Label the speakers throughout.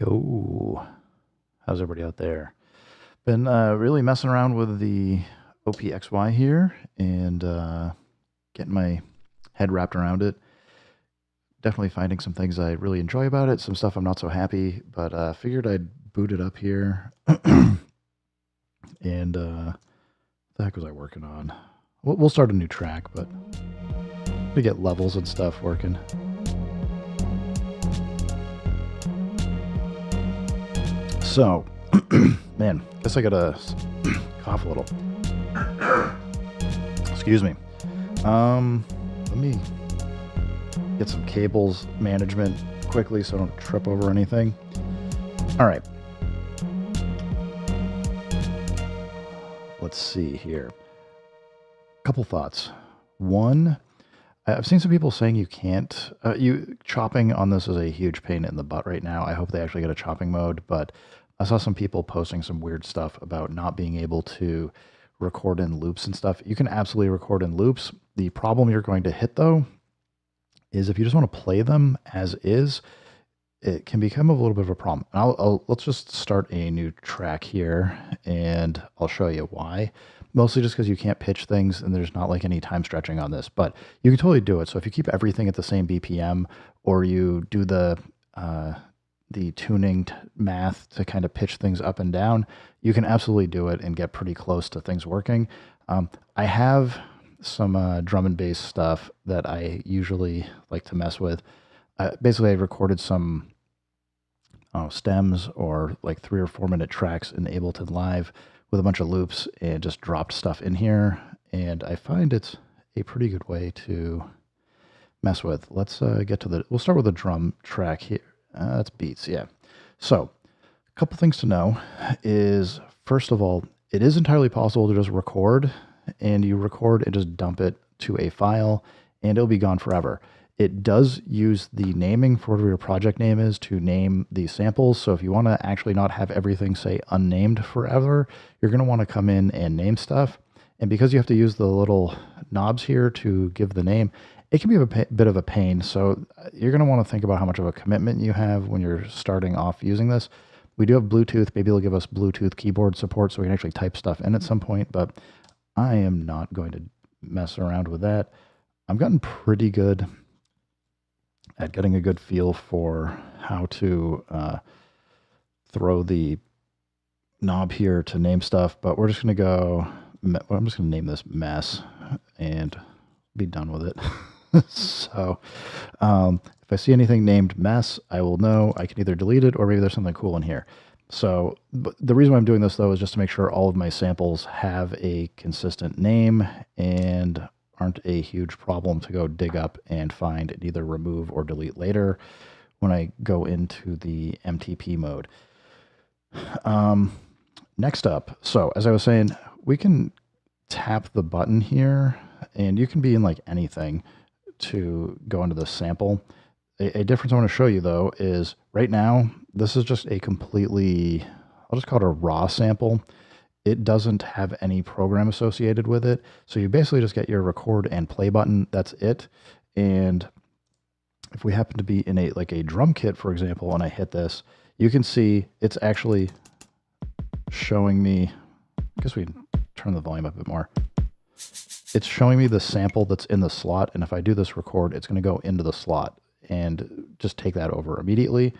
Speaker 1: Yo, how's everybody out there? Been really messing around with the OPXY here and getting my head wrapped around it. Definitely finding some things I really enjoy about it, some stuff I'm not so happy, but figured I'd boot it up here. And what the heck was I working on? We'll start a new track, but to get levels and stuff working. So, man, guess I gotta cough a little. Excuse me. Let me get some cables management quickly so I don't trip over anything. All right. Let's see here. Couple thoughts. One, I've seen some people saying you can't. Chopping on this is a huge pain in the butt right now. I hope they actually get a chopping mode, but I saw some people posting some weird stuff about not being able to record in loops and stuff. You can absolutely record in loops. The problem you're going to hit though is if you just want to play them as is, it can become a little bit of a problem. Let's just start a new track here and I'll show you why. Mostly just because you can't pitch things and there's not like any time stretching on this, but you can totally do it. So if you keep everything at the same BPM or you do the tuning math to kind of pitch things up and down, you can absolutely do it and get pretty close to things working. I have some drum and bass stuff that I usually like to mess with. Basically, I recorded some stems or like 3 or 4 minute tracks in Ableton Live with a bunch of loops and just dropped stuff in here. And I find it's a pretty good way to mess with. Let's get to we'll start with a drum track here. That's beats, yeah. So, a couple things to know is, first of all, it is entirely possible to just record, and you record and just dump it to a file, and it'll be gone forever. It does use the naming for whatever your project name is to name the samples. So if you want to actually not have everything say unnamed forever, you're going to want to come in and name stuff. And because you have to use the little knobs here to give the name, it can be a bit of a pain. So you're going to want to think about how much of a commitment you have when you're starting off using this. We do have Bluetooth. Maybe they'll give us Bluetooth keyboard support so we can actually type stuff in at some point, but I am not going to mess around with that. I've gotten pretty good at getting a good feel for how to throw the knob here to name stuff, but we're just going to go, I'm just going to name this mess and be done with it. So if I see anything named mess, I will know I can either delete it or maybe there's something cool in here. So the reason why I'm doing this though is just to make sure all of my samples have a consistent name and aren't a huge problem to go dig up and find and either remove or delete later when I go into the MTP mode. Next up, so as I was saying, we can tap the button here and you can be in like anything to go into the sample. A difference I want to show you though is right now, this is just a completely, I'll just call it a raw sample. It doesn't have any program associated with it. So you basically just get your record and play button. That's it. And if we happen to be in a drum kit, for example, and I hit this, you can see it's actually showing me, I guess we can turn the volume up a bit more. It's showing me the sample that's in the slot. And if I do this record, it's going to go into the slot and just take that over immediately.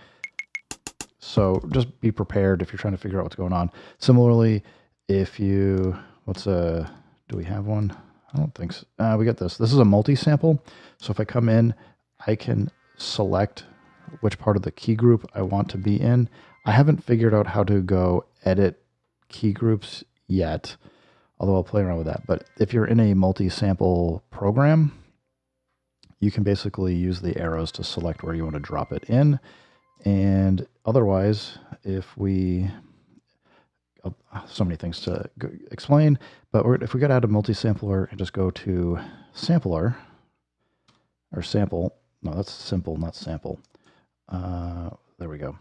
Speaker 1: So just be prepared if you're trying to figure out what's going on. Similarly, if you, do we have one? I don't think so. We got this. This is a multi-sample. So if I come in, I can select which part of the key group I want to be in. I haven't figured out how to go edit key groups yet, although I'll play around with that. But if you're in a multi-sample program, you can basically use the arrows to select where you want to drop it in. And otherwise, if we, so many things to explain, but if we get out of multi-sampler and just go to sampler, or sample, no, that's simple, not sample. There we go.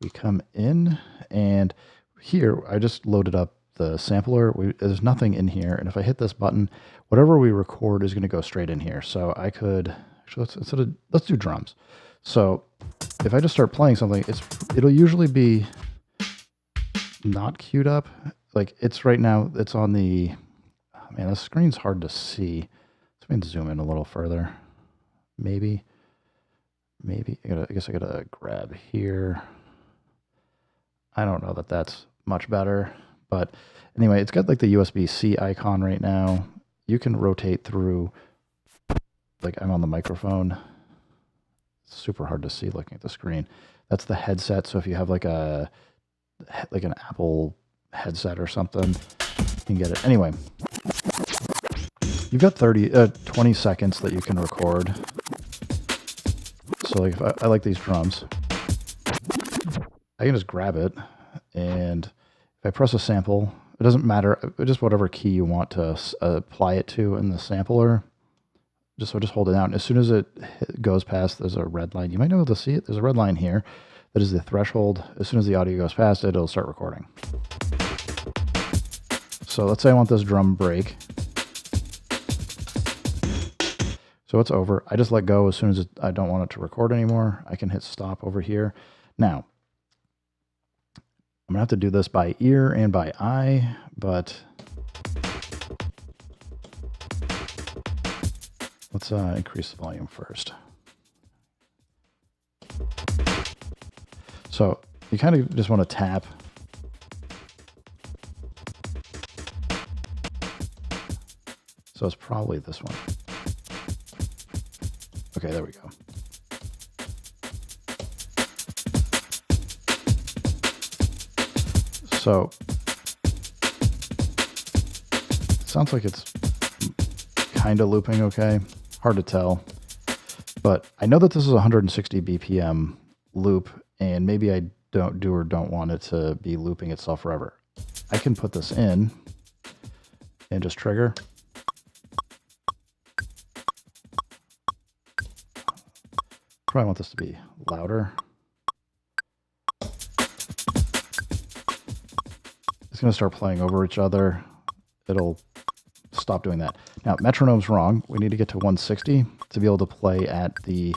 Speaker 1: We come in, and here, I just loaded up the sampler. There's nothing in here, and if I hit this button, whatever we record is going to go straight in here. So I could, actually, let's do drums. So if I just start playing something, it'll usually be not queued up. Like it's right now, it's on the, oh man, the screen's hard to see. Let me zoom in a little further. Maybe, I guess I gotta grab here. I don't know that that's much better, but anyway, it's got like the USB-C icon right now. You can rotate through, like I'm on the microphone. It's super hard to see looking at the screen. That's the headset. So if you have like an Apple headset or something, you can get it. Anyway, you've got 20 seconds that you can record. So like if I like these drums, I can just grab it, and if I press a sample, it doesn't matter, just whatever key you want to apply it to in the sampler. Just hold it down. As soon as it goes past, there's a red line. You might be able to see it. There's a red line here. That is the threshold. As soon as the audio goes past it, it'll start recording. So let's say I want this drum break. So it's over. I just let go as soon as I don't want it to record anymore. I can hit stop over here. Now, I'm going to have to do this by ear and by eye, but let's increase the volume first. So you kind of just want to tap. So it's probably this one. Okay, there we go. So it sounds like it's kind of looping okay. Hard to tell. But I know that this is 160 BPM loop, and maybe I don't want it to be looping itself forever. I can put this in and just trigger. Probably want this to be louder. It's going to start playing over each other. It'll stop doing that. Now, metronome's wrong. We need to get to 160 to be able to play at the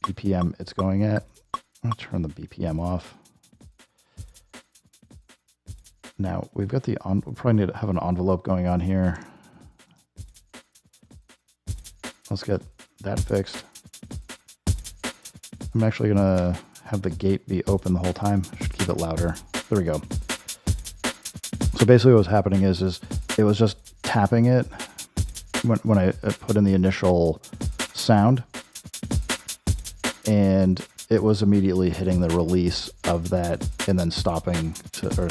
Speaker 1: BPM it's going at. I'm going to turn the BPM off. Now, we've got we'll probably need to have an envelope going on here. Let's get that fixed. I'm actually going to have the gate be open the whole time. Should keep it louder. There we go. So basically what was happening is it was just tapping it when I put in the initial sound, and it was immediately hitting the release of that and then stopping or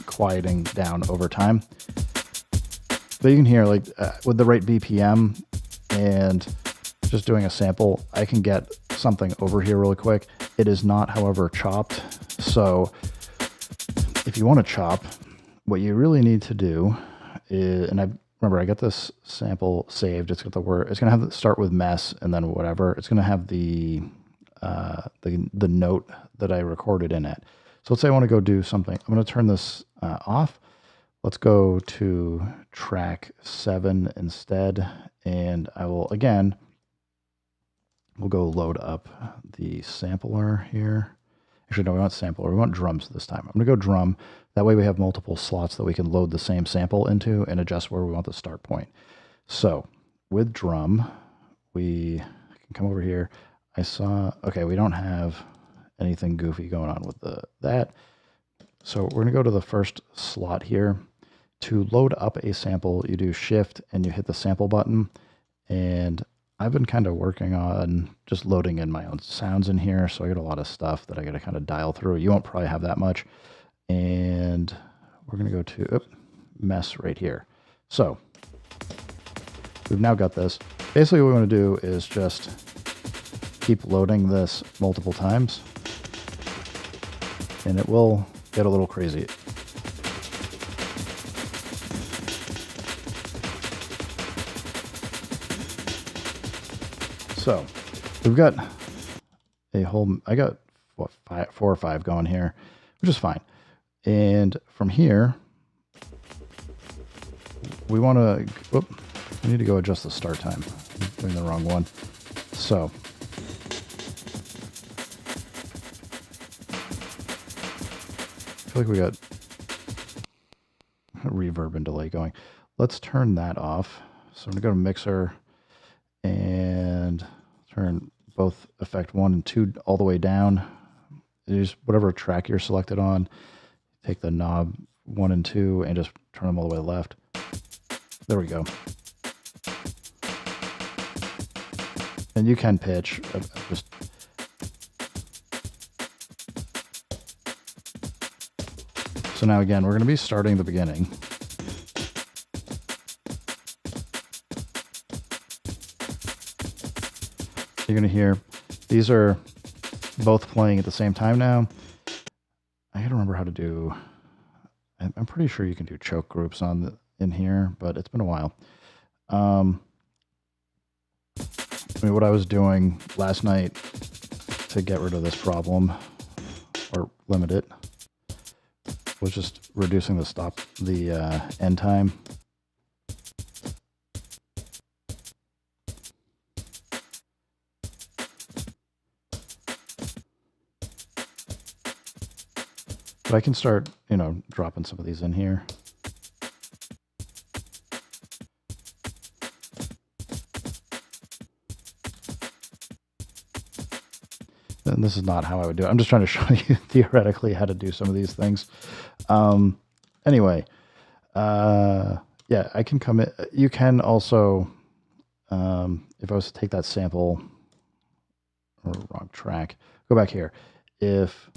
Speaker 1: quieting down over time. But you can hear, like, with the right BPM and just doing a sample, I can get something over here really quick. It is not, however, chopped. So if you want to chop, what you really need to do is, and remember I got this sample saved. It's got the word. It's gonna have start with mess and then whatever. It's gonna have the note that I recorded in it. So let's say I want to go do something. I'm going to turn this off. Let's go to track 7 instead, and I will we'll go load up the sampler here. Actually, no, we want sampler. We want drums this time. I'm going to go drum. That way we have multiple slots that we can load the same sample into and adjust where we want the start point. So with drum, we can come over here. Okay, we don't have anything goofy going on with that. So we're going to go to the first slot here. To load up a sample, you do shift and you hit the sample button. And I've been kind of working on just loading in my own sounds in here. So I got a lot of stuff that I got to kind of dial through. You won't probably have that much. And we're going to go to mess right here. So we've now got this. Basically what we want to do is just keep loading this multiple times, and it will get a little crazy. So we've got I got what, 4 or 5 going here, which is fine. And from here, we want to, we need to go adjust the start time. I'm doing the wrong one. So feel like we got reverb and delay going. Let's turn that off. So I'm going to go to Mixer and turn both effect 1 and 2 all the way down. Use whatever track you're selected on. Take the knob 1 and 2 and just turn them all the way left. There we go. And you can pitch. So now again, we're going to be starting the beginning. You're going to hear these are both playing at the same time now. I gotta remember how to do. I'm pretty sure you can do choke groups in here, but it's been a while. I mean, what I was doing last night to get rid of this problem or limit it was just reducing the end time. But I can start, dropping some of these in here. And this is not how I would do it. I'm just trying to show you theoretically how to do some of these things. Anyway, yeah, I can come in. You can also, if I was to take that sample, or wrong track, go back here. If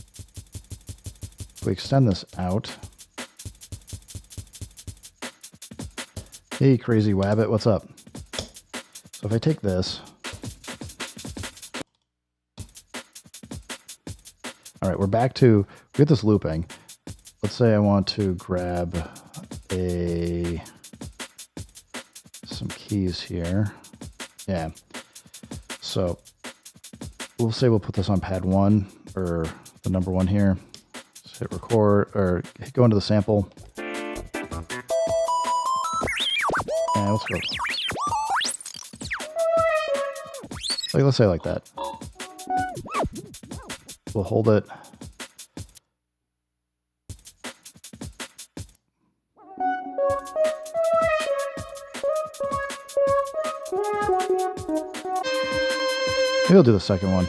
Speaker 1: we extend this out. Hey, crazy wabbit, what's up? So if I take this. All right, we're back to, we get this looping. Let's say I want to grab some keys here. Yeah. So we'll say we'll put this on pad 1 or the number 1 here. Just hit record or go into the sample. Yeah, let's go. Like, let's say like that. We'll hold it. Maybe I'll do the second one.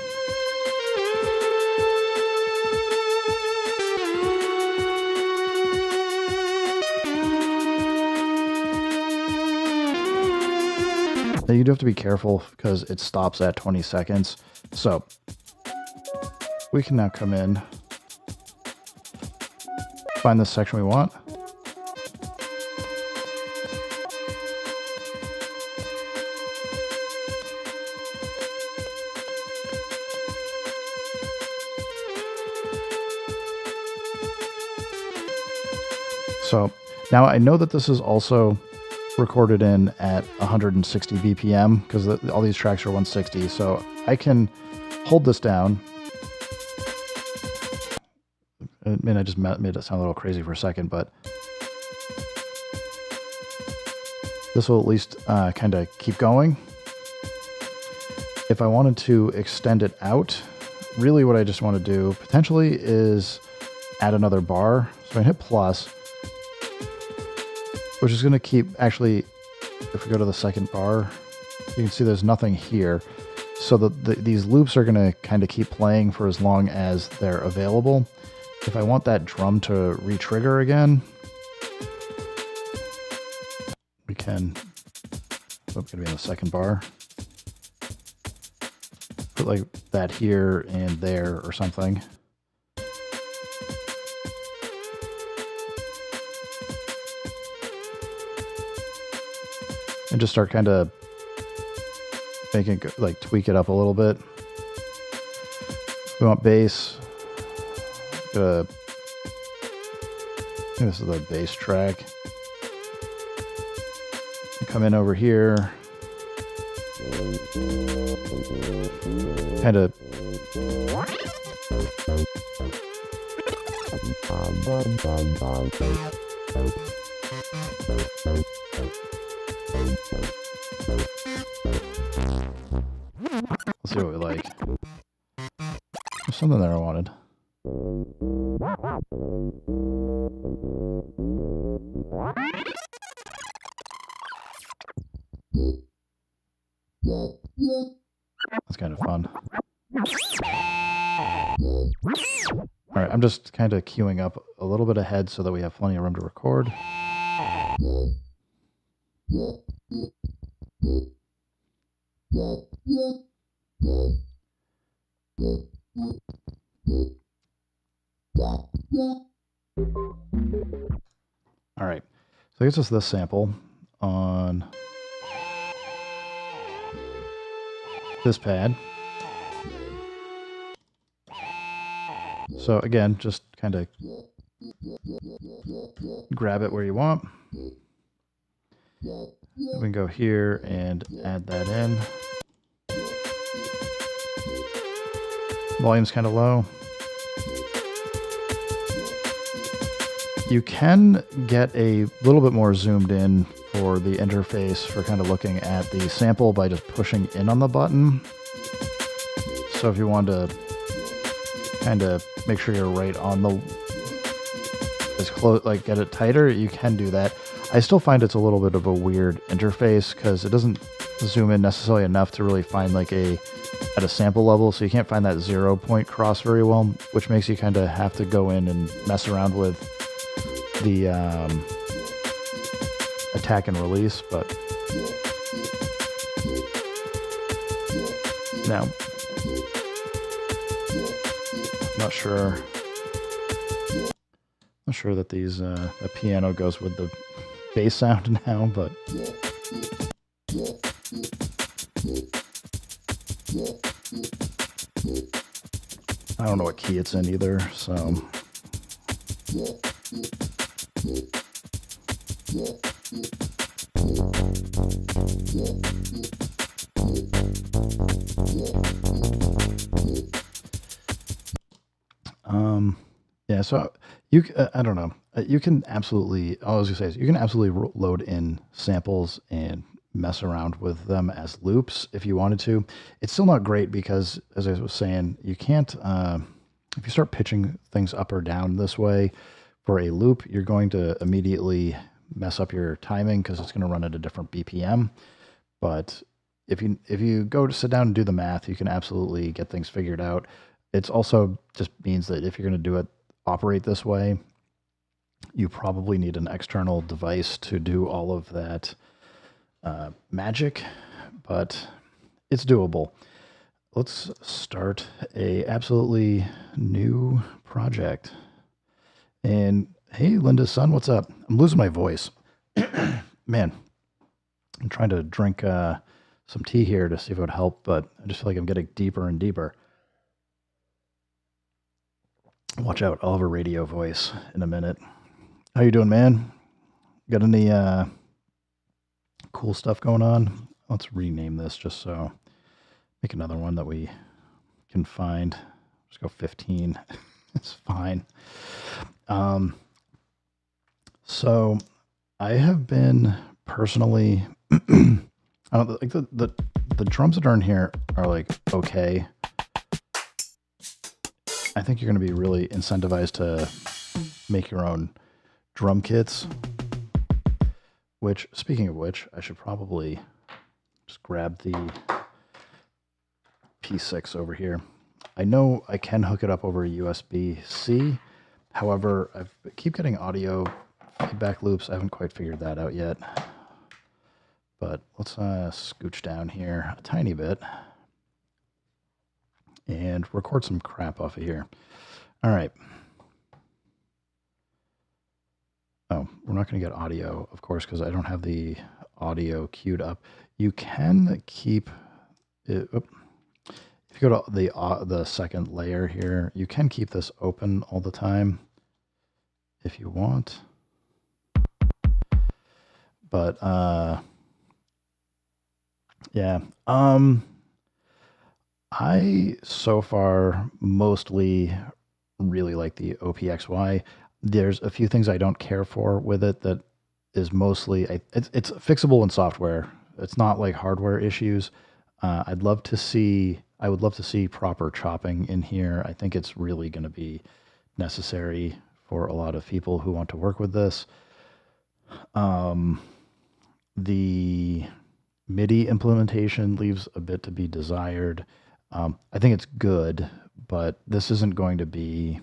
Speaker 1: Now you do have to be careful because it stops at 20 seconds. So we can now come in, find this section we want. So now I know that this is also recorded in at 160 BPM because all these tracks are 160. So I can hold this down. I mean, I just made it sound a little crazy for a second, but this will at least kind of keep going. If I wanted to extend it out, really what I just want to do potentially is add another bar. So I hit plus, which is going to keep, actually, if we go to the second bar, you can see there's nothing here. So these loops are going to kind of keep playing for as long as they're available. If I want that drum to re-trigger again, we can, it's going to be in the second bar. Put like that here and there or something. And just start kind of making it, like, tweak it up a little bit. We want bass. I think this is the bass track. Come in over here. Kind of. Let's see what we like. There's something there I wanted. That's kind of fun. All right, I'm just kind of queuing up a little bit ahead so that we have plenty of room to record. All right, so it's just this sample on this pad. So again, just kind of grab it where you want. We can go here and add that in. Volume's kind of low. You can get a little bit more zoomed in for the interface for kind of looking at the sample by just pushing in on the button. So if you want to kind of make sure you're right on the, as close, like get it tighter, you can do that. I still find it's a little bit of a weird interface because it doesn't zoom in necessarily enough to really find like at a sample level, so you can't find that 0 point cross very well, which makes you kind of have to go in and mess around with the attack and release. But now I'm not sure that the piano goes with the bass sound now, but I don't know what key it's in either, so yeah, so you, I don't know. You can absolutely, all I was gonna say is you can absolutely load in samples and mess around with them as loops if you wanted to. It's still not great because, as I was saying, you can't, if you start pitching things up or down this way for a loop, you're going to immediately mess up your timing because it's going to run at a different BPM. But if you go to sit down and do the math, you can absolutely get things figured out. It's also just means that if you're going to do it, operate this way, you probably need an external device to do all of that magic, but it's doable. Let's start a absolutely new project. And hey, Linda's son, what's up? I'm losing my voice. Man, I'm trying to drink some tea here to see if it would help, but I just feel like I'm getting deeper and deeper. Watch out, I'll have a radio voice in a minute. How you doing, man? Got any cool stuff going on? Let's rename this just so. Make another one that we can find. Just go 15. It's fine. So I have been personally, I don't like the drums that are in here are like okay. I think you're going to be really incentivized to make your own drum kits. Which, speaking of which, I should probably just grab the P-6 over here. I know I can hook it up over USB-C. However, I keep getting audio feedback loops. I haven't quite figured that out yet. But let's scooch down here a tiny bit and record some crap off of here. All right. Oh, we're not going to get audio, of course, because I don't have the audio queued up. You can keep it. If you go to the second layer here, you can keep this open all the time if you want. But yeah, I so far mostly really like the OPXY. There's a few things I don't care for with it that is mostly it's fixable in software. It's not like hardware issues. I'd love to see I would love to see proper chopping in here. I think it's really going to be necessary for a lot of people who want to work with this. The MIDI implementation leaves a bit to be desired. I think it's good, but this isn't going to be,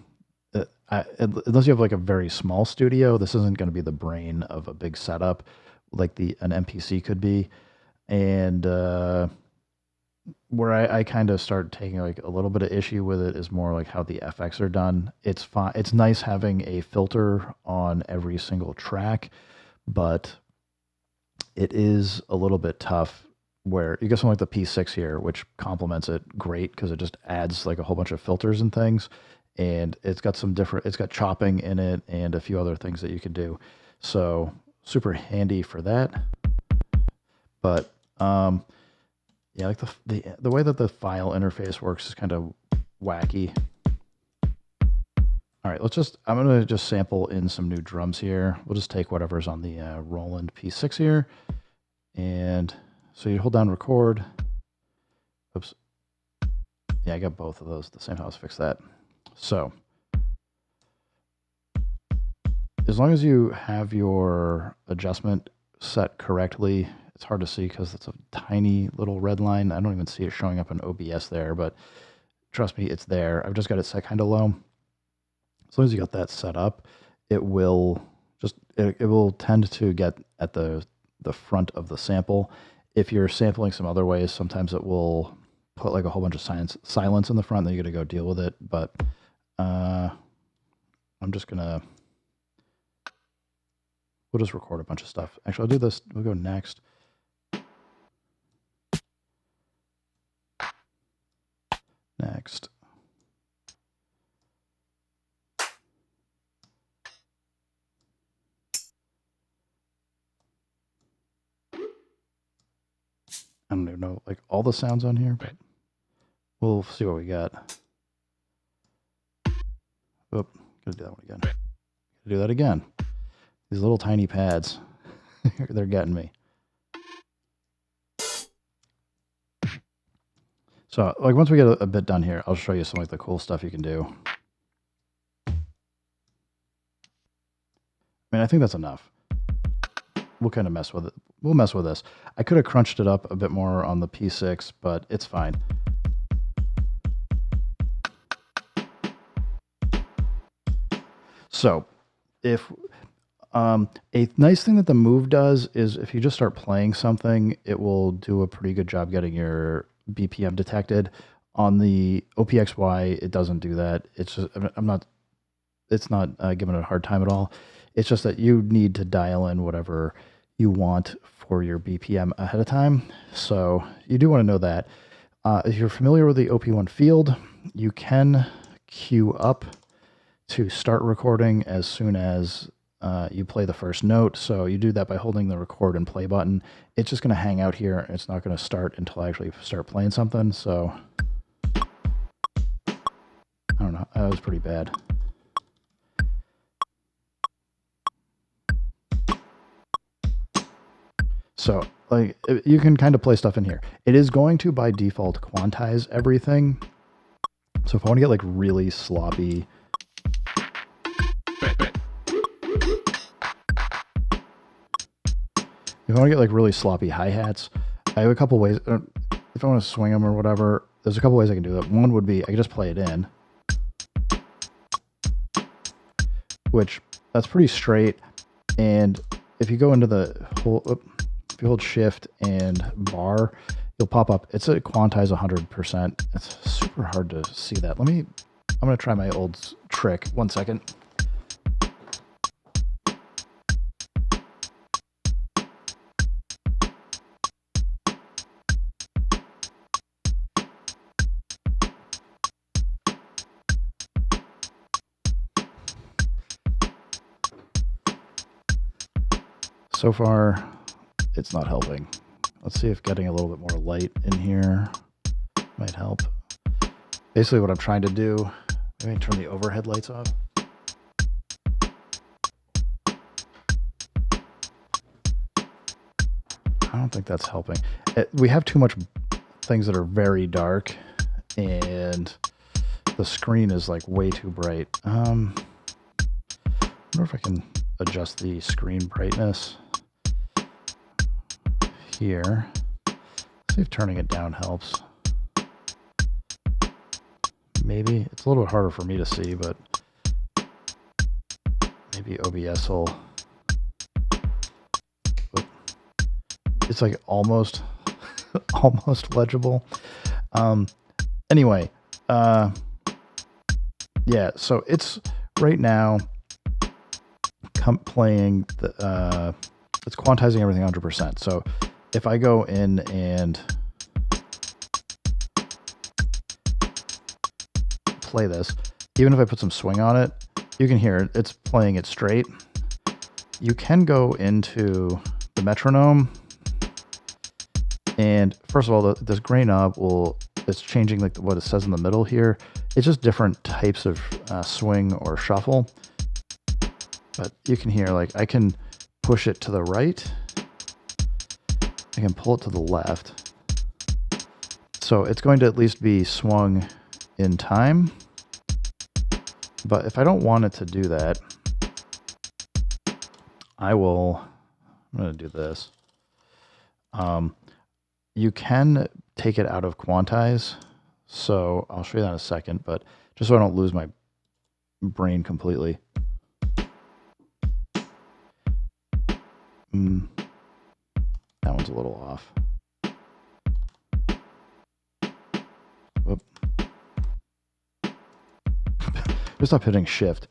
Speaker 1: unless you have like a very small studio, this isn't going to be the brain of a big setup like an MPC could be. And where I kind of start taking like a little bit of issue with it is more like how the FX are done. It's fine. It's nice having a filter on every single track, but it is a little bit tough where you get something like the P-6 here, which complements it great because it just adds like a whole bunch of filters and things. And it's got it's got chopping in it and a few other things that you could do. So super handy for that. But yeah, like the way that the file interface works is kind of wacky. All right, I'm going to just sample in some new drums here. We'll just take whatever's on the Roland P-6 here. And so you hold down record. Oops. Yeah, I got both of those at the same time. Let's fix that. So as long as you have your adjustment set correctly, it's hard to see because it's a tiny little red line. I don't even see it showing up in OBS there, but trust me, it's there. I've just got it set kind of low. As long as you got that set up, it will tend to get at the front of the sample. If you're sampling some other ways, sometimes it will put like a whole bunch of silence in the front, then you got to go deal with it. But I'm just gonna, we'll just record a bunch of stuff. Actually, I'll do this. We'll go next. Next. I don't even know like all the sounds on here, but we'll see what we got. Oop, gotta do that one again. Gotta do that again. These little tiny pads, they're getting me. So like once we get a bit done here, I'll show you some like the cool stuff you can do. I mean, I think that's enough. We'll kind of mess with it. We'll mess with this. I could have crunched it up a bit more on the P6, but it's fine. So if a nice thing that the Move does is if you just start playing something, it will do a pretty good job getting your BPM detected. On the OPXY, it doesn't do that. It's just, it's not giving it a hard time at all. It's just that you need to dial in whatever you want for your BPM ahead of time. So you do want to know that. If you're familiar with the OP1 field, you can queue up to start recording as soon as you play the first note. So you do that by holding the record and play button. It's just going to hang out here. And it's not going to start until I actually start playing something. So I don't know. That was pretty bad. So like you can kind of play stuff in here. It is going to by default quantize everything. So if I want to get like really sloppy, if I want to get like really sloppy hi-hats, I have a couple ways. If I want to swing them or whatever, there's a couple ways I can do that. One would be I can just play it in, which that's pretty straight. And if you go into the whole, if you hold shift and bar, you'll pop up. It's a quantize 100%. It's super hard to see that. I'm going to try my old trick. 1 second. So far, it's not helping. Let's see if getting a little bit more light in here might help. Basically what I'm trying to do, let me turn the overhead lights off. I don't think that's helping. We have too much things that are very dark. and the screen is like way too bright. I wonder if I can adjust the screen brightness here. See if turning it down helps. Maybe. It's a little bit harder for me to see, but maybe OBS will... It's like almost legible. Anyway, yeah, so it's right now playing the it's quantizing everything 100%. So if I go in and play this, even if I put some swing on it, you can hear it. It's playing it straight. You can go into the metronome, and first of all, this gray knob it's changing like what it says in the middle here. It's just different types of swing or shuffle. But you can hear, like, I can push it to the right. I can pull it to the left. So it's going to at least be swung in time. But if I don't want it to do that, I'm going to do this. You can take it out of quantize. So I'll show you that in a second, but just so I don't lose my brain completely. That one's a little off. Whoop. Just stop hitting shift.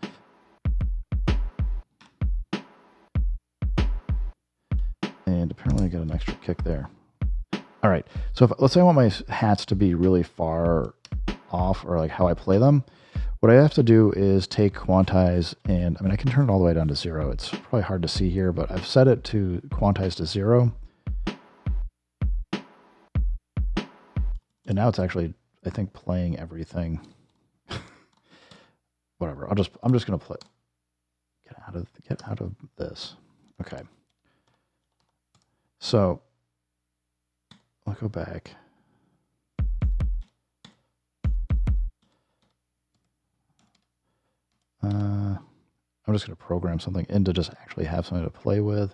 Speaker 1: And apparently I got an extra kick there. All right, so let's say I want my hats to be really far off, or like how I play them. What I have to do is take quantize, and I mean, I can turn it all the way down to 0. It's probably hard to see here, but I've set it to quantize to 0. And now it's actually, I think, playing everything. Whatever. I'm just gonna play. Get out of this. Okay. So I'll go back. I'm just going to program something in to just actually have something to play with.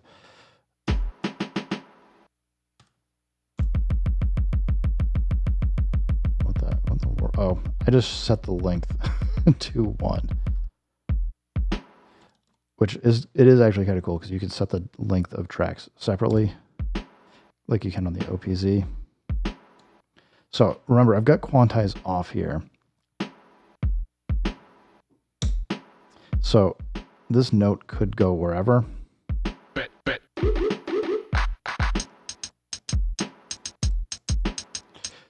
Speaker 1: Oh, I just set the length to 1. Which is actually kind of cool, because you can set the length of tracks separately, like you can on the OPZ. So remember, I've got quantize off here. So this note could go wherever.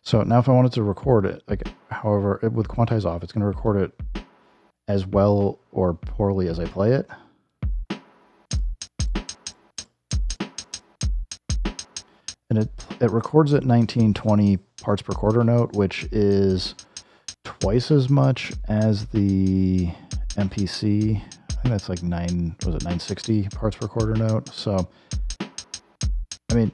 Speaker 1: So now if I wanted to record it, like, however, with quantize off, it's going to record it as well or poorly as I play it. And it records at 1920 parts per quarter note, which is twice as much as the MPC. I think that's like 960 parts per quarter note. So, I mean,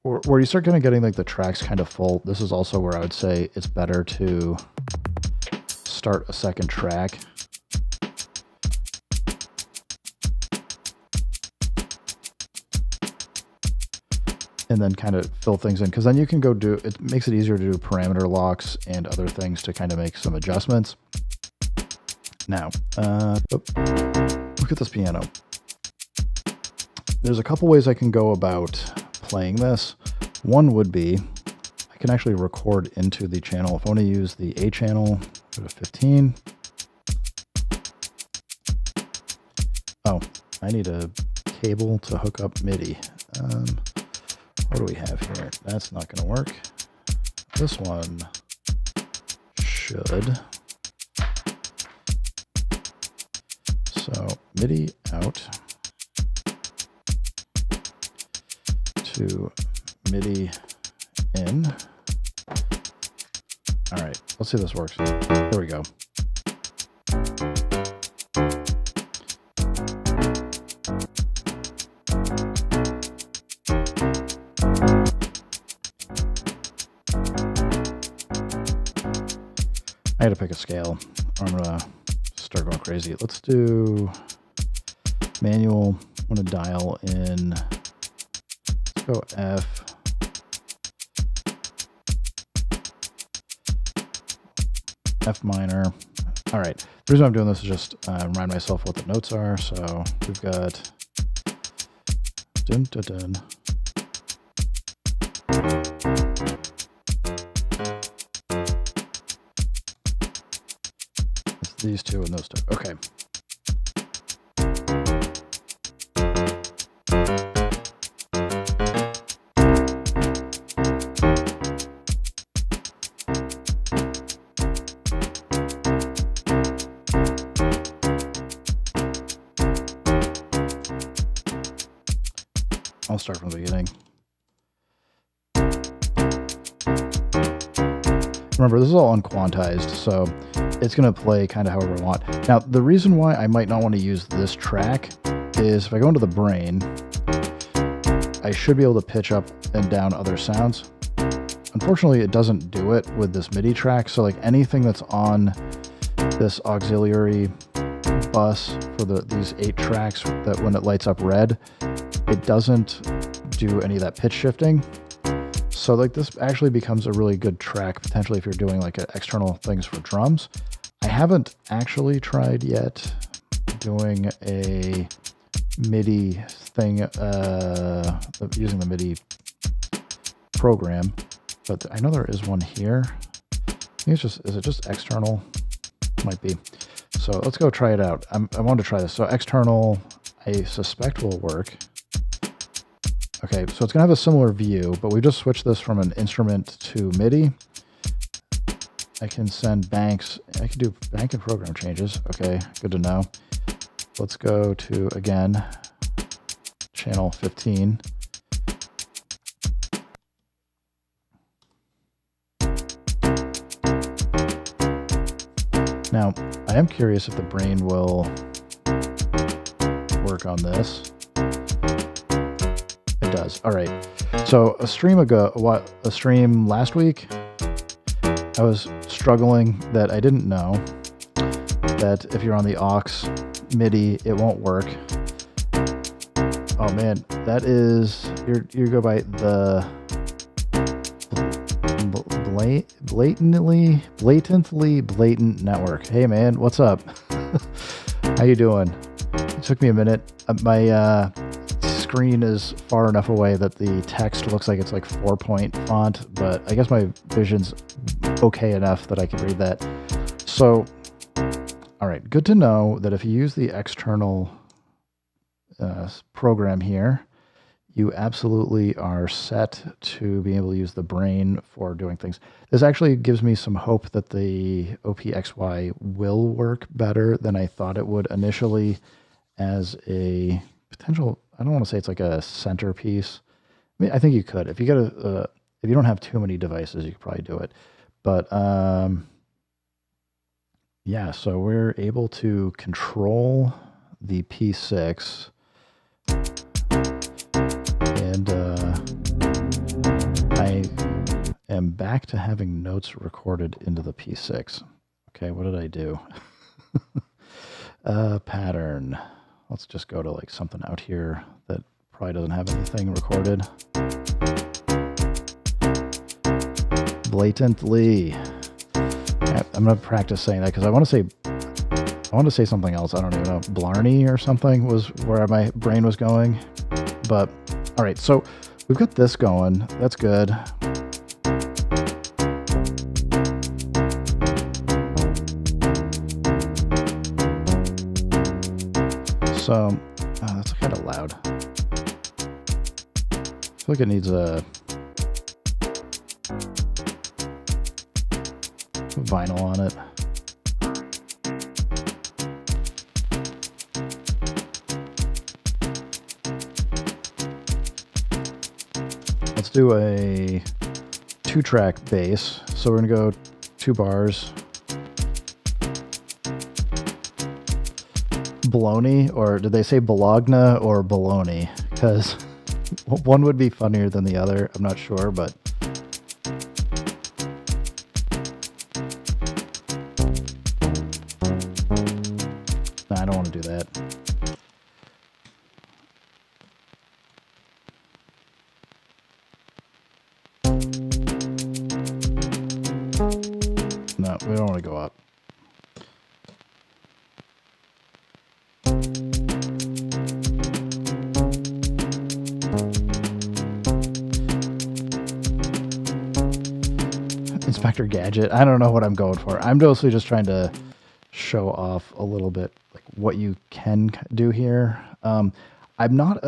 Speaker 1: where you start kind of getting like the tracks kind of full, this is also where I would say it's better to start a second track. And then kind of fill things in, because then you can go do, it makes it easier to do parameter locks and other things to kind of make some adjustments. Now, look at this piano. There's a couple ways I can go about playing this. One would be, I can actually record into the channel. If I want to use the A channel, go to 15. Oh, I need a cable to hook up MIDI. What do we have here? That's not going to work. This one should. So MIDI out to MIDI in. All right, let's see if this works. There we go. I gotta pick a scale or I'm gonna start going crazy. Let's do manual. I'm gonna dial in, let's go F minor. All right, the reason I'm doing this is just remind myself what the notes are. So we've got dun dun dun. It's these two and those two. Okay. I'll start from the beginning. Remember, this is all unquantized, so it's going to play kind of however I want. Now, the reason why I might not want to use this track is if I go into the brain, I should be able to pitch up and down other sounds. Unfortunately, it doesn't do it with this MIDI track, so like anything that's on this auxiliary bus for these 8 tracks, that when it lights up red, it doesn't do any of that pitch shifting. So like this actually becomes a really good track potentially if you're doing like external things for drums. I haven't actually tried yet doing a MIDI thing using the MIDI program, but I know there is one here. I think it's just, is it just external? Might be. So let's go try it out. I wanted to try this. So external, I suspect will work. Okay, so it's gonna have a similar view, but we just switched this from an instrument to MIDI. I can send banks, I can do bank and program changes. Okay, good to know. Let's go to, again, channel 15. Now, I am curious if the brain will work on this. It does. All right. So a stream last week, I was struggling that I didn't know that if you're on the aux MIDI, it won't work. Oh man, that is, you go by the blatant network. Hey man, what's up? How you doing? It took me a minute. My screen is far enough away that the text looks like it's like 4-point font, but I guess my vision's okay enough that I can read that. So, all right, good to know that if you use the external program here, you absolutely are set to be able to use the brain for doing things. This actually gives me some hope that the OPXY will work better than I thought it would initially as a potential, I don't want to say it's like a centerpiece. I mean, I think you could. If you get if you don't have too many devices, you could probably do it. But yeah, so we're able to control the P-6 and I am back to having notes recorded into the P-6. Okay, what did I do? Pattern. Let's just go to like something out here that probably doesn't have anything recorded. Blatantly. I'm gonna practice saying that because I want to say something else. I don't even know. Blarney or something was where my brain was going. But all right, so we've got this going. That's good. So that's kind of loud. I feel like it needs a vinyl on it. Let's do a 2-track bass. So we're gonna go 2 bars. Bologna, or did they say Bologna or Bologna? Because one would be funnier than the other. I'm not sure, but No, we don't want to go up. Inspector Gadget. I don't know what I'm going for. I'm mostly just trying to show off a little bit like what you can do here. I'm not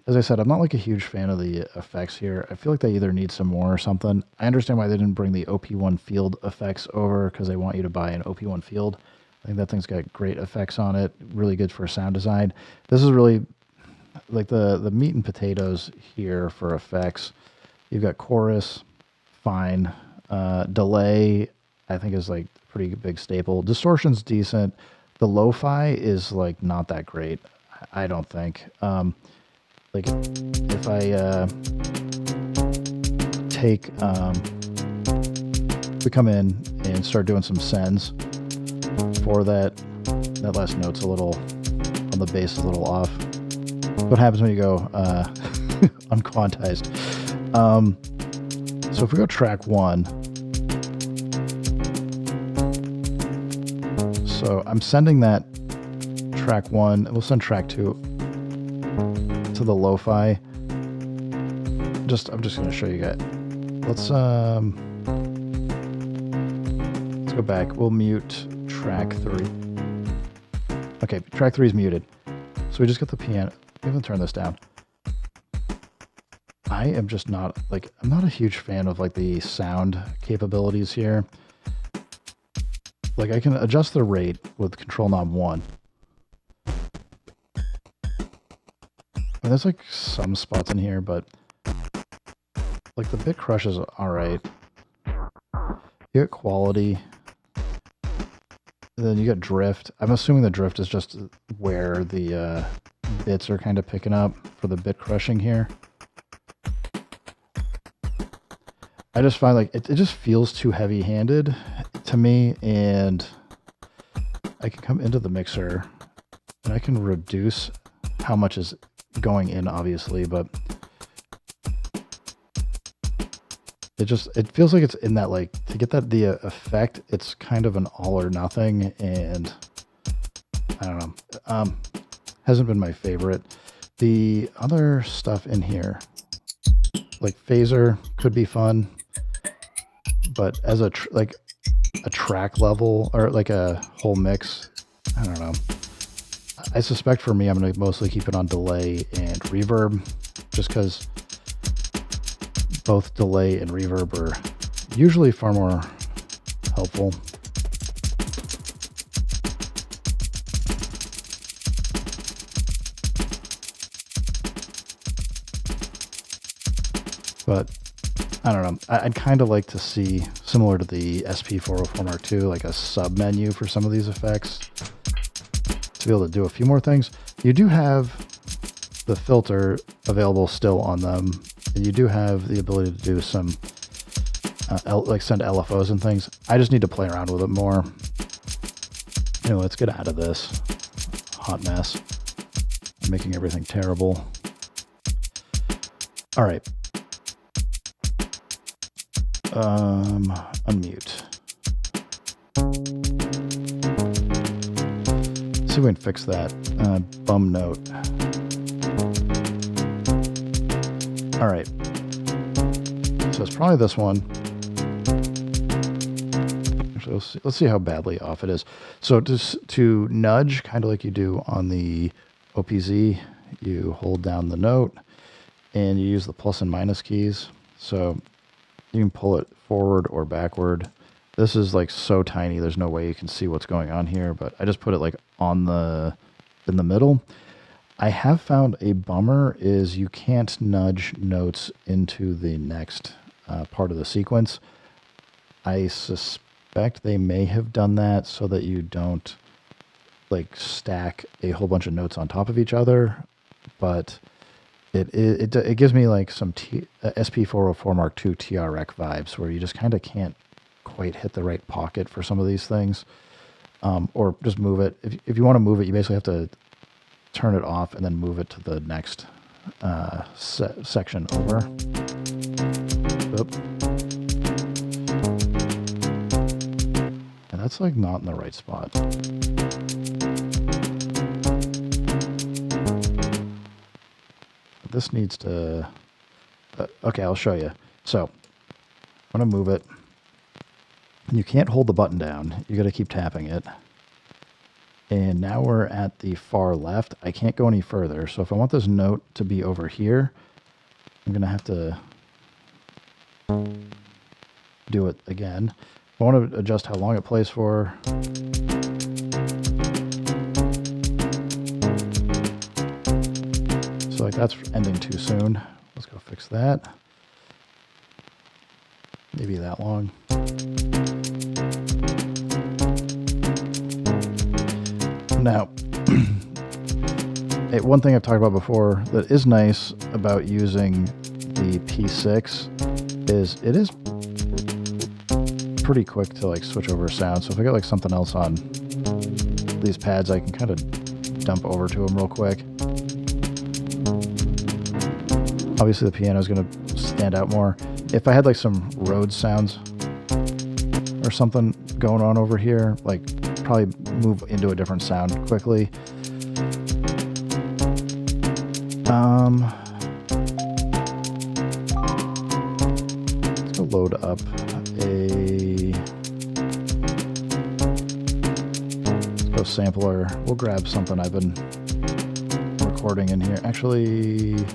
Speaker 1: as I said, I'm not like a huge fan of the effects here. I feel like they either need some more or something. I understand why they didn't bring the OP1 field effects over, because they want you to buy an OP1 field. I think that thing's got great effects on it, really good for sound design. This is really like the meat and potatoes here for effects. You've got chorus, fine. Delay, I think, is like a pretty big staple. Distortion's decent. The lo-fi is like not that great, I don't think. Like if I we come in and start doing some sends for that last note's a little on the bass, a little off. What happens when you go unquantized? So if we go track 1, so I'm sending that track 1. We'll send track 2 to the lo-fi. I'm just going to show you guys. Let's go back. We'll mute track 3. Okay, track 3 is muted. So we just got the piano. We haven't turned this down. I am just not like, I'm not a huge fan of like the sound capabilities here. Like I can adjust the rate with control knob 1. And there's like some spots in here, but like the bit crush is all right. You get quality. And then you get drift. I'm assuming the drift is just where the bits are kind of picking up for the bit crushing here. I just find like it just feels too heavy-handed to me, and I can come into the mixer and I can reduce how much is going in, obviously, but it feels like it's in that, like, to get that the effect, it's kind of an all or nothing, and I don't know. Hasn't been my favorite. The other stuff in here, like phaser, could be fun, but as a like a track level or like a whole mix, I don't know. I suspect for me, I'm going to mostly keep it on delay and reverb, just because both delay and reverb are usually far more helpful. But I don't know. I'd kind of like to see, similar to the SP404 Mark II, like a sub menu for some of these effects to be able to do a few more things. You do have the filter available still on them, and you do have the ability to do some like send LFOs and things. I just need to play around with it more. Anyway, let's get out of this hot mess. I'm making everything terrible. All right. Unmute. See if we can fix that bum note. All right. So it's probably this one. Actually, let's see how badly off it is. So just to nudge, kind of like you do on the OPZ, you hold down the note and you use the plus and minus keys. So you can pull it forward or backward. This is like so tiny, there's no way you can see what's going on here, but I just put it like in the middle. I have found a bummer is you can't nudge notes into the next part of the sequence. I suspect they may have done that so that you don't like stack a whole bunch of notes on top of each other, but it gives me like some SP404 Mark II TRX vibes where you just kind of can't quite hit the right pocket for some of these things, or just move it. If you want to move it, you basically have to turn it off and then move it to the next section over. Oop. that's like not in the right spot. This needs to... okay, I'll show you. So, I'm going to move it. You can't hold the button down. You got to keep tapping it. And now we're at the far left. I can't go any further. So if I want this note to be over here, I'm going to have to do it again. I want to adjust how long it plays for. So like that's ending too soon. Let's go fix that. Maybe that long. Now, one thing I've talked about before that is nice about using the P-6 is it is pretty quick to like switch over sound. So if I get like something else on these pads, I can kind of dump over to them real quick. Obviously the piano is going to stand out more. If I had like some Rhodes sounds or something going on over here, like probably move into a different sound quickly. Let's go load up let's go sampler. We'll grab something I've been recording in here. Actually, do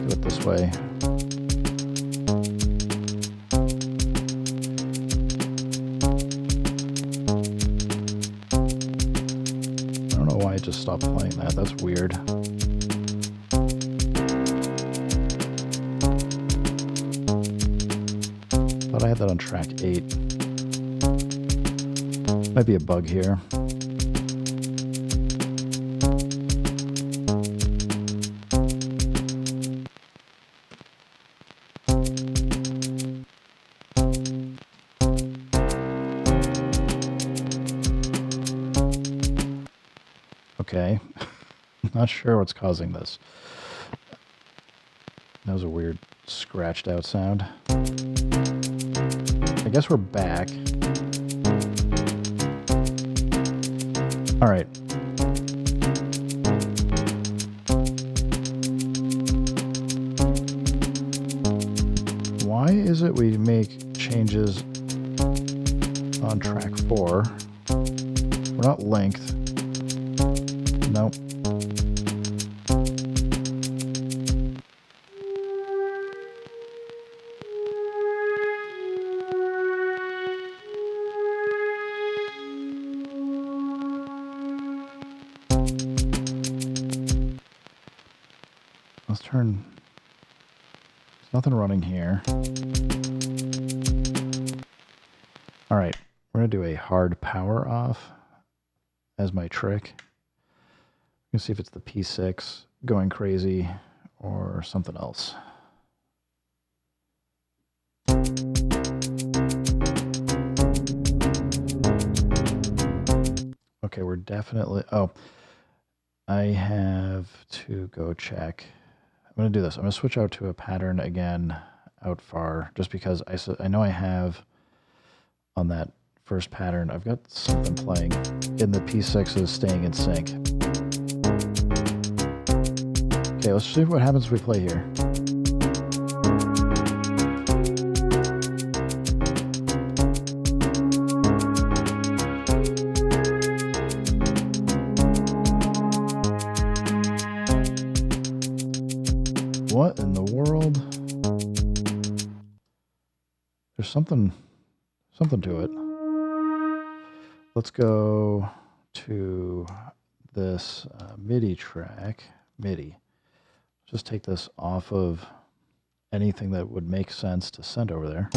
Speaker 1: it this way. Just stopped playing that. That's weird. Thought I had that on track 8. Might be a bug here. Okay, not sure what's causing this. That was a weird scratched out sound. I guess we're back. All right. Why is it we make changes on track 4? We're not linked. Nope. Let's turn. There's nothing running here. All right, we're gonna do a hard power off as my trick. You can see if it's the P-6 going crazy or something else. Okay, we're definitely... Oh, I have to go check. I'm going to do this. I'm going to switch out to a pattern again out far just because I know I have on that first pattern, I've got something playing and the P-6 is staying in sync. Okay, let's see what happens if we play here. What in the world? There's something to it. Let's go to this MIDI track. MIDI. Just take this off of anything that would make sense to send over there.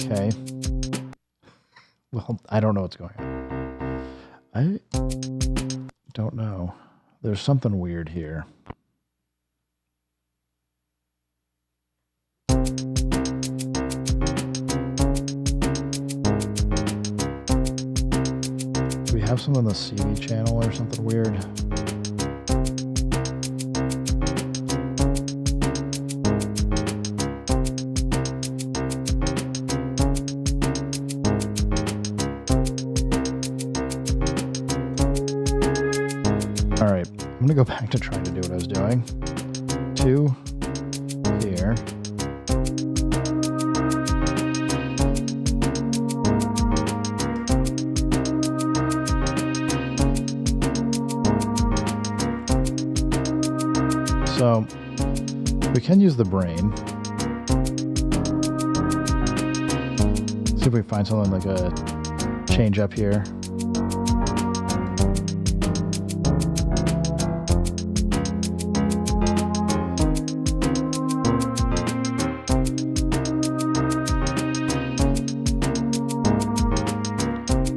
Speaker 1: Okay. Well, I don't know what's going on. I don't know. There's something weird here. have some in the CD channel or something weird. All right, I'm gonna go back to trying to do what I was doing. 2 here. So we can use the brain. See if we find something like a change up here.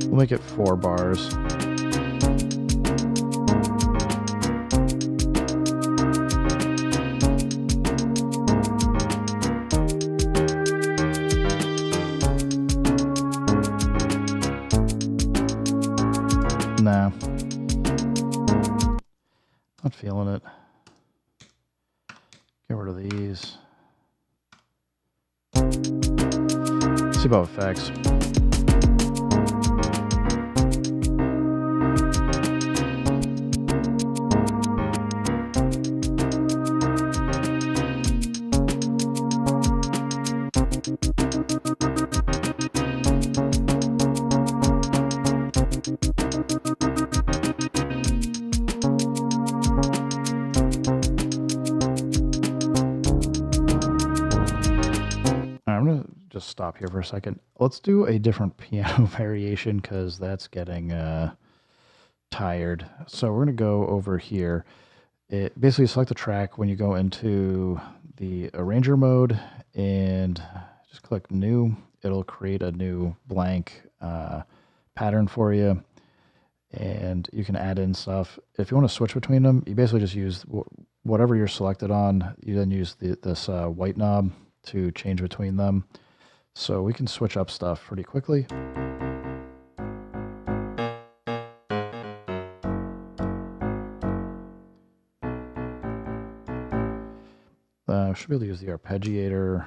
Speaker 1: We'll make it 4 bars. Nah. Not feeling it. Get rid of these. See about effects. Just stop here for a second. Let's do a different piano variation because that's getting tired. So we're going to go over here. It basically select the track when you go into the arranger mode and just click new. It'll create a new blank pattern for you, and you can add in stuff. If you want to switch between them, you basically just use whatever you're selected on. You then use this white knob to change between them. So we can switch up stuff pretty quickly. Should be able to use the arpeggiator.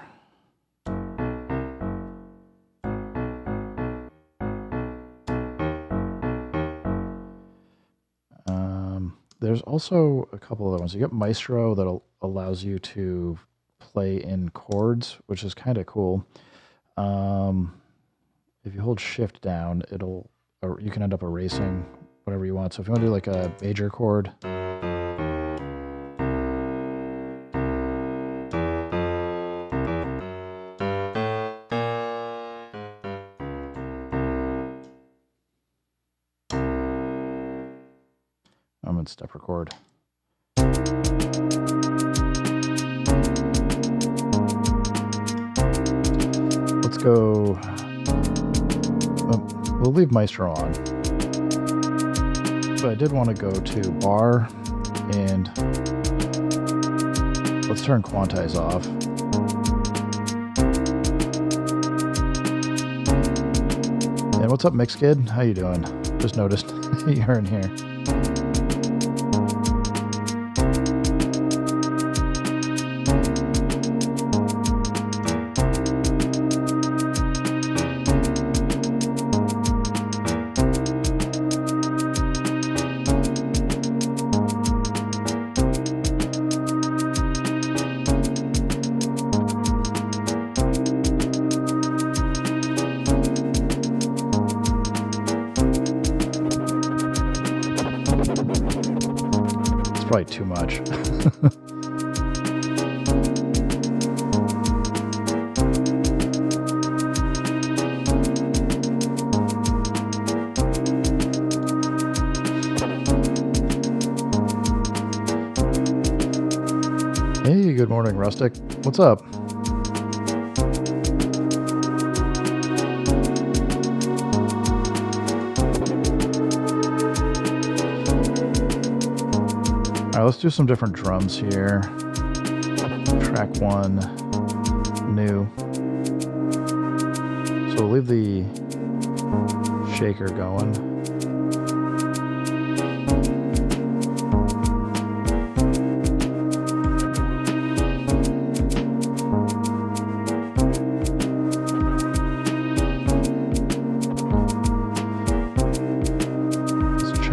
Speaker 1: There's also a couple other ones. You get Maestro that allows you to play in chords, which is kind of cool. If you hold shift down, you can end up erasing whatever you want. So if you want to do like a major chord, I'm in step record. Let's go. We'll leave Maestro on, but I did want to go to bar and let's turn Quantize off. And what's up, Mixkid? How you doing? Just noticed you're in here. Probably too much. Hey, good morning, Rustic. What's up? All right, let's do some different drums here. Track 1, new. So we'll leave the shaker going.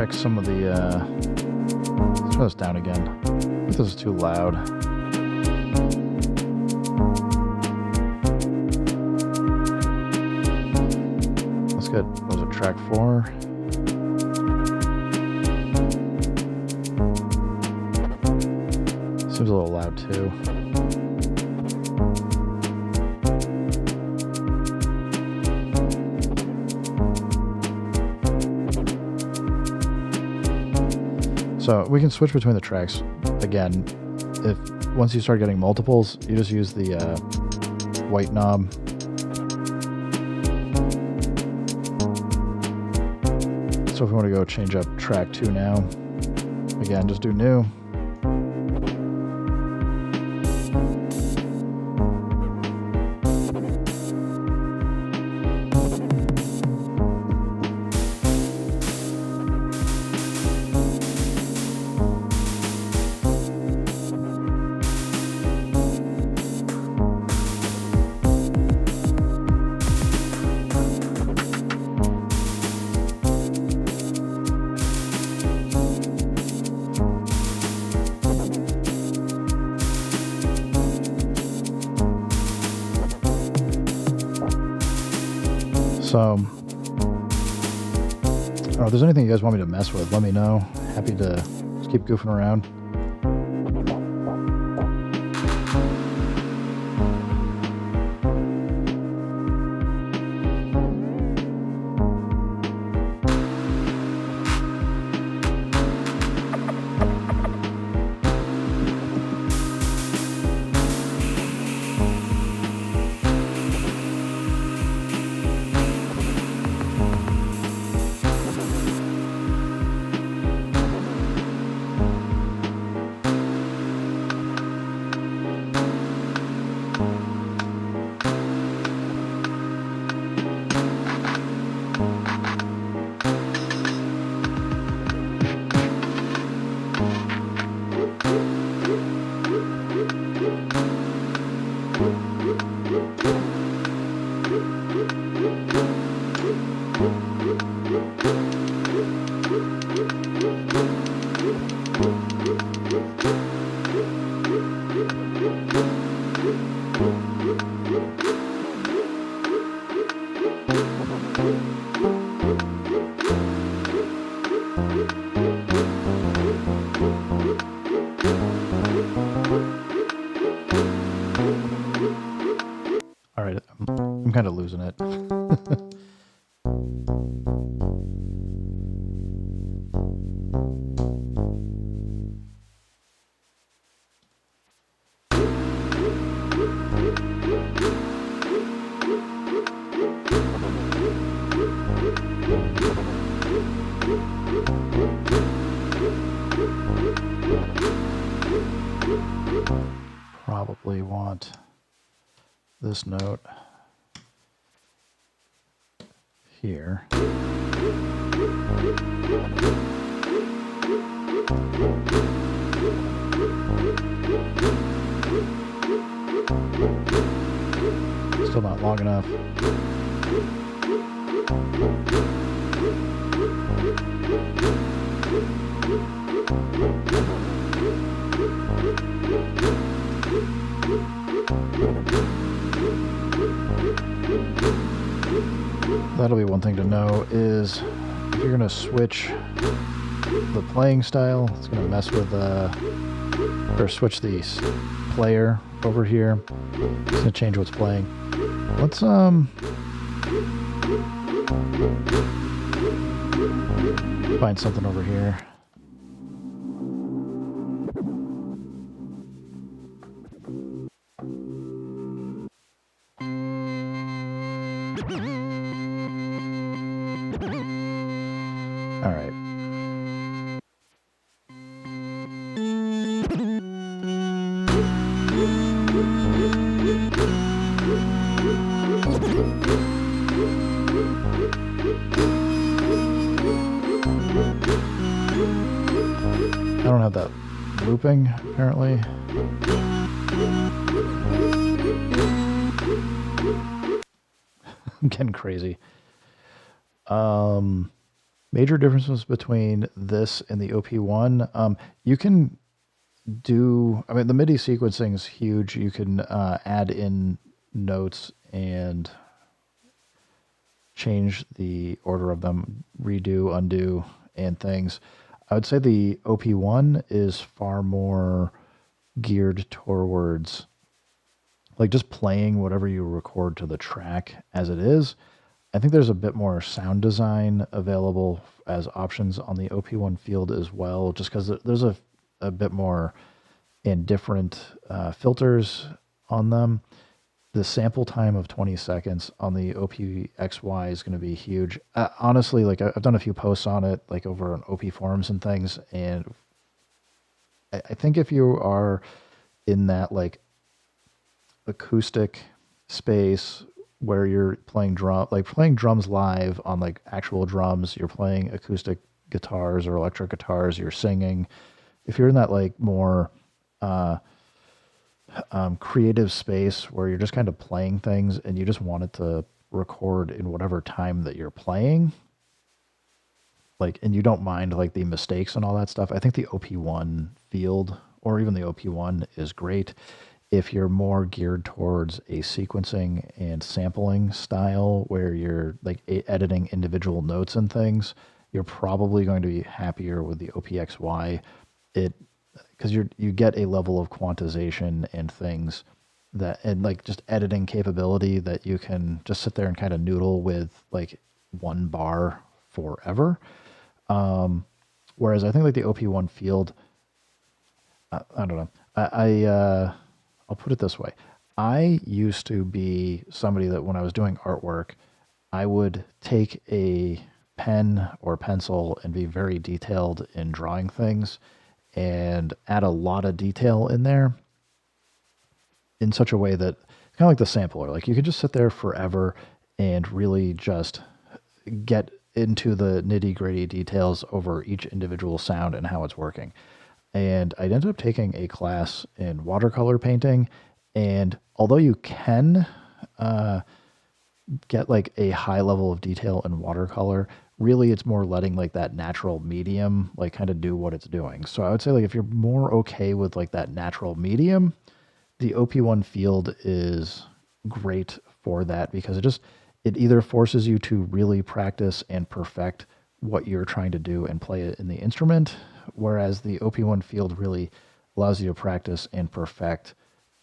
Speaker 1: check some of the, let's turn this down again. I think this is too loud. Let's get, what was it, track 4? Seems a little loud too. So we can switch between the tracks. Again, if once you start getting multiples, you just use the white knob. So if we want to go change up track 2 now, again, just do new. So, if there's anything you guys want me to mess with, let me know. Happy to just keep goofing around. Alright, I'm kind of losing it. Probably want this note here. Still not long enough. That'll be one thing to know is if you're going to switch the playing style, it's going to mess with, or switch the player over here. It's going to change what's playing. Let's, find something over here. All right. I don't have that looping, apparently. I'm getting crazy. Major differences between this and the OP1. You can do, I mean, the MIDI sequencing is huge. You can add in notes and change the order of them, redo, undo, and things. I would say the OP1 is far more geared towards like just playing whatever you record to the track as it is. I think there's a bit more sound design available as options on the OP1 field as well, just because there's a bit more and different filters on them. The sample time of 20 seconds on the OPXY is going to be huge. Honestly, like I've done a few posts on it, like over on OP forums and things, and I think if you are in that like acoustic space where you're playing playing drums live on like actual drums, you're playing acoustic guitars or electric guitars, you're singing. If you're in that like more creative space where you're just kind of playing things and you just want it to record in whatever time that you're playing, like, and you don't mind like the mistakes and all that stuff, I think the OP1 field or even the OP1 is great. If you're more geared towards a sequencing and sampling style where you're like editing individual notes and things, you're probably going to be happier with the OPXY. It because you get a level of quantization and things that and like just editing capability that you can just sit there and kind of noodle with like one bar forever. Whereas I think like the OP1 field, I don't know. I'll put it this way. I used to be somebody that when I was doing artwork, I would take a pen or pencil and be very detailed in drawing things and add a lot of detail in there in such a way that it's kind of like the sampler. Like you could just sit there forever and really just get into the nitty gritty details over each individual sound and how it's working. And I ended up taking a class in watercolor painting. And although you can get like a high level of detail in watercolor, really it's more letting like that natural medium like kind of do what it's doing. So I would say like if you're more okay with like that natural medium, the OP1 field is great for that because it either forces you to really practice and perfect what you're trying to do and play it in the instrument, whereas the OP1 field really allows you to practice and perfect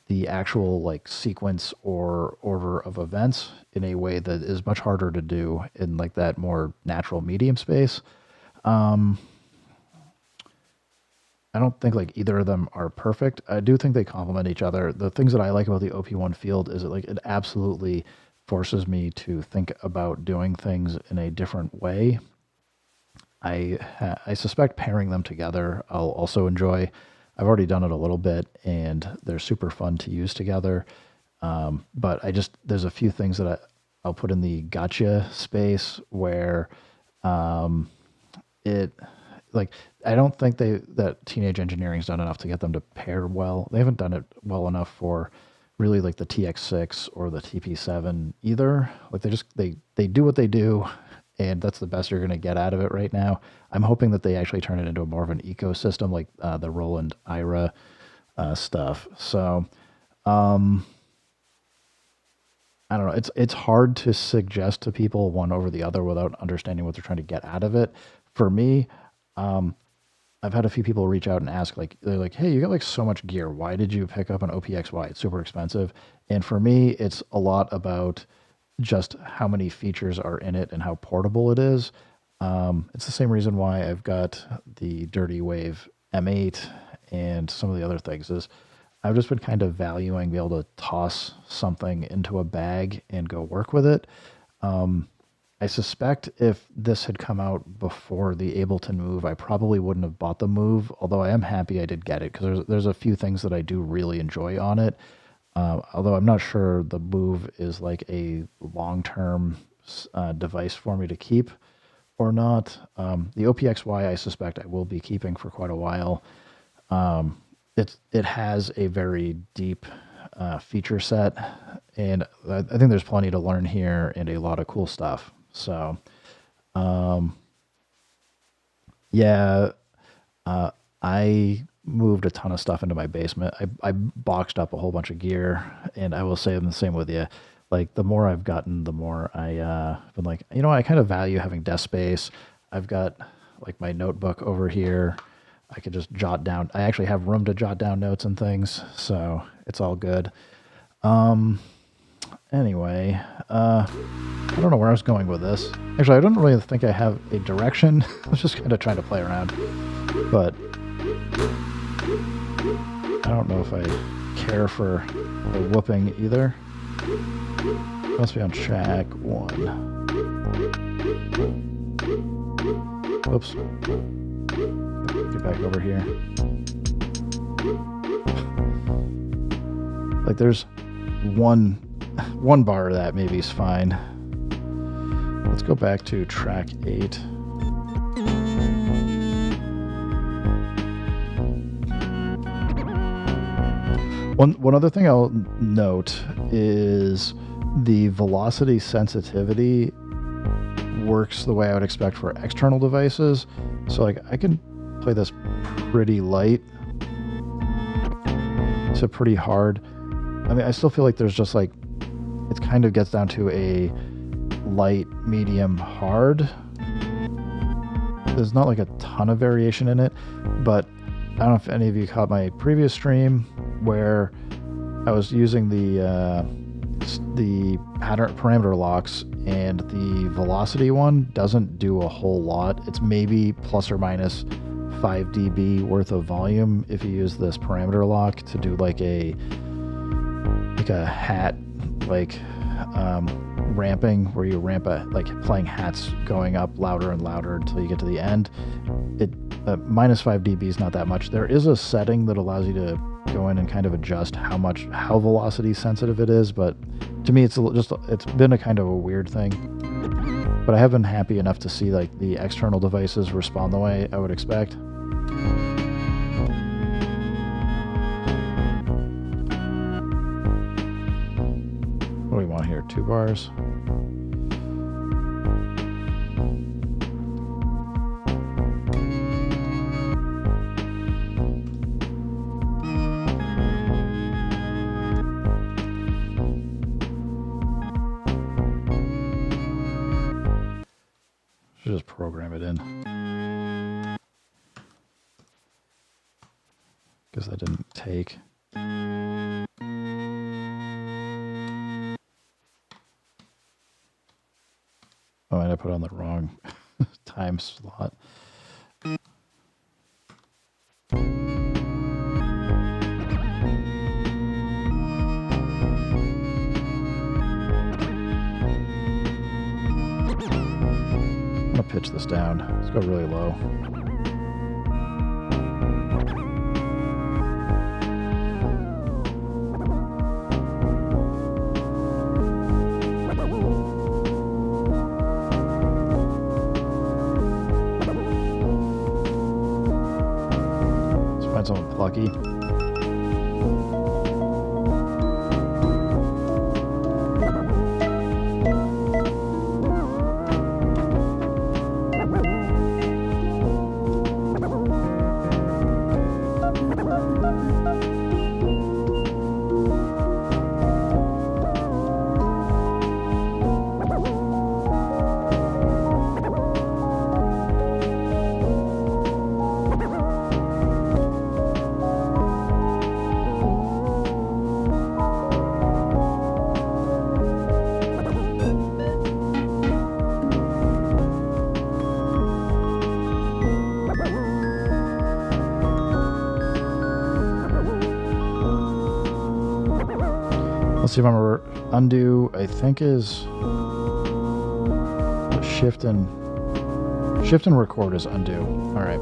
Speaker 1: the actual like sequence or order of events in a way that is much harder to do in like that more natural medium space. I don't think like either of them are perfect. I do think they complement each other. The things that I like about the OP1 field is that like it absolutely forces me to think about doing things in a different way. I suspect pairing them together I'll also enjoy. I've already done it a little bit, and they're super fun to use together. But there's a few things that I'll put in the gotcha space where it like I don't think that Teenage Engineering's done enough to get them to pair well. They haven't done it well enough for really like the TX6 or the TP7 either. Like they do what they do, and that's the best you're going to get out of it right now. I'm hoping that they actually turn it into more of an ecosystem like the Roland Ira stuff. So I don't know. It's hard to suggest to people one over the other without understanding what they're trying to get out of it. For me, I've had a few people reach out and ask, like, they're like, hey, you got like so much gear. Why did you pick up an OPXY? It's super expensive. And for me, it's a lot about just how many features are in it and how portable it is. It's the same reason why I've got the Dirty Wave M8 and some of the other things is I've just been kind of valuing being able to toss something into a bag and go work with it. I suspect if this had come out before the Ableton Move, I probably wouldn't have bought the Move, although I am happy I did get it because there's a few things that I do really enjoy on it. Although I'm not sure the Move is like a long-term device for me to keep or not. The OPXY, I suspect I will be keeping for quite a while. It has a very deep feature set, and I think there's plenty to learn here and a lot of cool stuff. So, Yeah, I moved a ton of stuff into my basement. I boxed up a whole bunch of gear, and I will say I'm the same with you. Like the more I've gotten, the more I been like, you know, I kind of value having desk space. I've got like my notebook over here. I could just jot down. I actually have room to jot down notes and things, so it's all good. Anyway, I don't know where I was going with this. Actually, I don't really think I have a direction. I was just kind of trying to play around, but I don't know if I care for the whooping either. Must be on track 1. Oops. Get back over here. Like there's one bar of that maybe is fine. Let's go back to track 8. One other thing I'll note is the velocity sensitivity works the way I would expect for external devices. So like I can play this pretty light to pretty hard. I mean, I still feel like there's just like, it kind of gets down to a light, medium, hard. There's not like a ton of variation in it, but I don't know if any of you caught my previous stream where I was using the pattern parameter locks, and the velocity one doesn't do a whole lot. It's maybe plus or minus 5 dB worth of volume if you use this parameter lock to do like a hat, like ramping, where you ramp like playing hats going up louder and louder until you get to the end. It minus 5 dB is not that much. There is a setting that allows you to go in and kind of adjust how velocity sensitive it is, but to me it's been a kind of a weird thing. But I have been happy enough to see like the external devices respond the way I would expect. What do we want here? 2 bars. Should just program it in. Guess that didn't take. Oh, and I put on the wrong time slot. I'm gonna pitch this down. Let's go really low. Someone plucky. Let's see if I'm undo, I think is shift and record is undo. All right.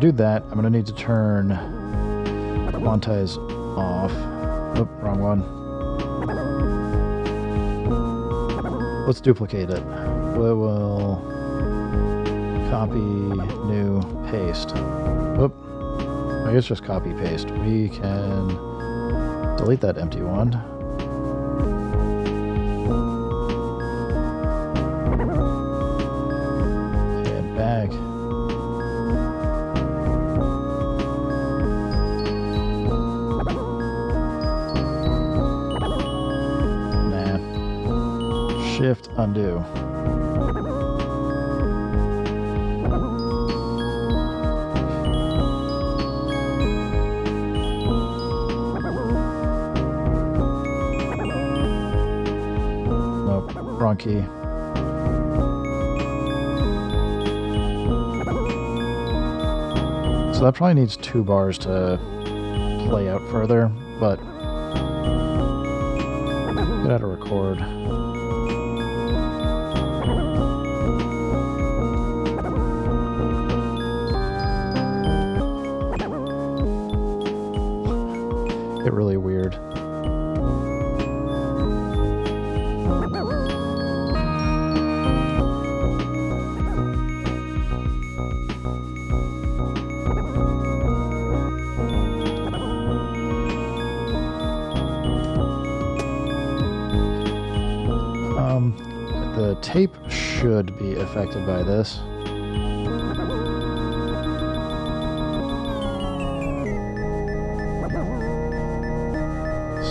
Speaker 1: to do that, I'm going to need to turn Quantize off. Oop, wrong one. Let's duplicate it. We will copy, new, paste. Oop. I guess just copy, paste. We can delete that empty one. And back. Shift, undo. Nope, wrong key. So that probably needs 2 bars to play out further, but get out of record. Get really weird. The tape should be affected by this.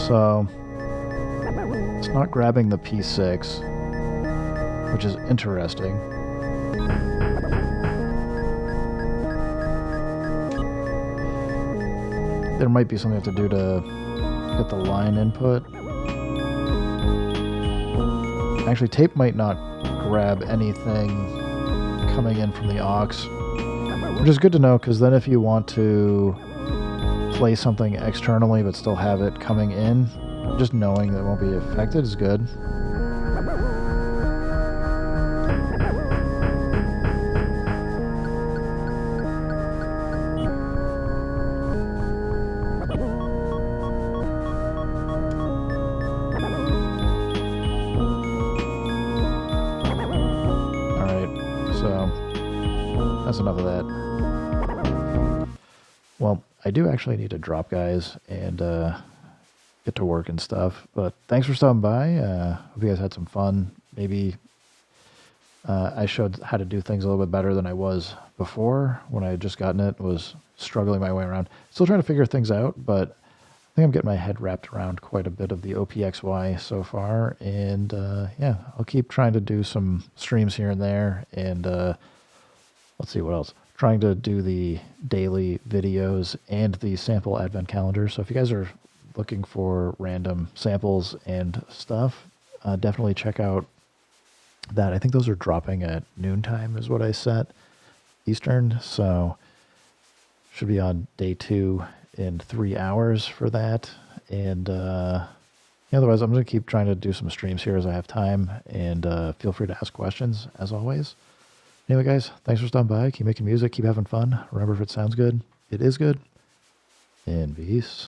Speaker 1: So it's not grabbing the P-6, which is interesting. There might be something I have to do to get the line input. Actually, tape might not grab anything coming in from the aux, which is good to know, because then if you want to play something externally but still have it coming in, just knowing that it won't be affected is good. That's enough of that. Well, I do actually need to drop, guys, and get to work and stuff. But thanks for stopping by. Hope you guys had some fun. Maybe I showed how to do things a little bit better than I was before when I had just gotten it. Was struggling my way around. Still trying to figure things out, but I think I'm getting my head wrapped around quite a bit of the OPXY so far. And yeah, I'll keep trying to do some streams here and there, and let's see what else. Trying to do the daily videos and the sample advent calendar. So if you guys are looking for random samples and stuff, definitely check out that. I think those are dropping at noontime is what I set Eastern. So should be on day 2 in 3 hours for that. And otherwise, I'm going to keep trying to do some streams here as I have time. And feel free to ask questions as always. Anyway, guys, thanks for stopping by. Keep making music. Keep having fun. Remember, if it sounds good, it is good. And peace.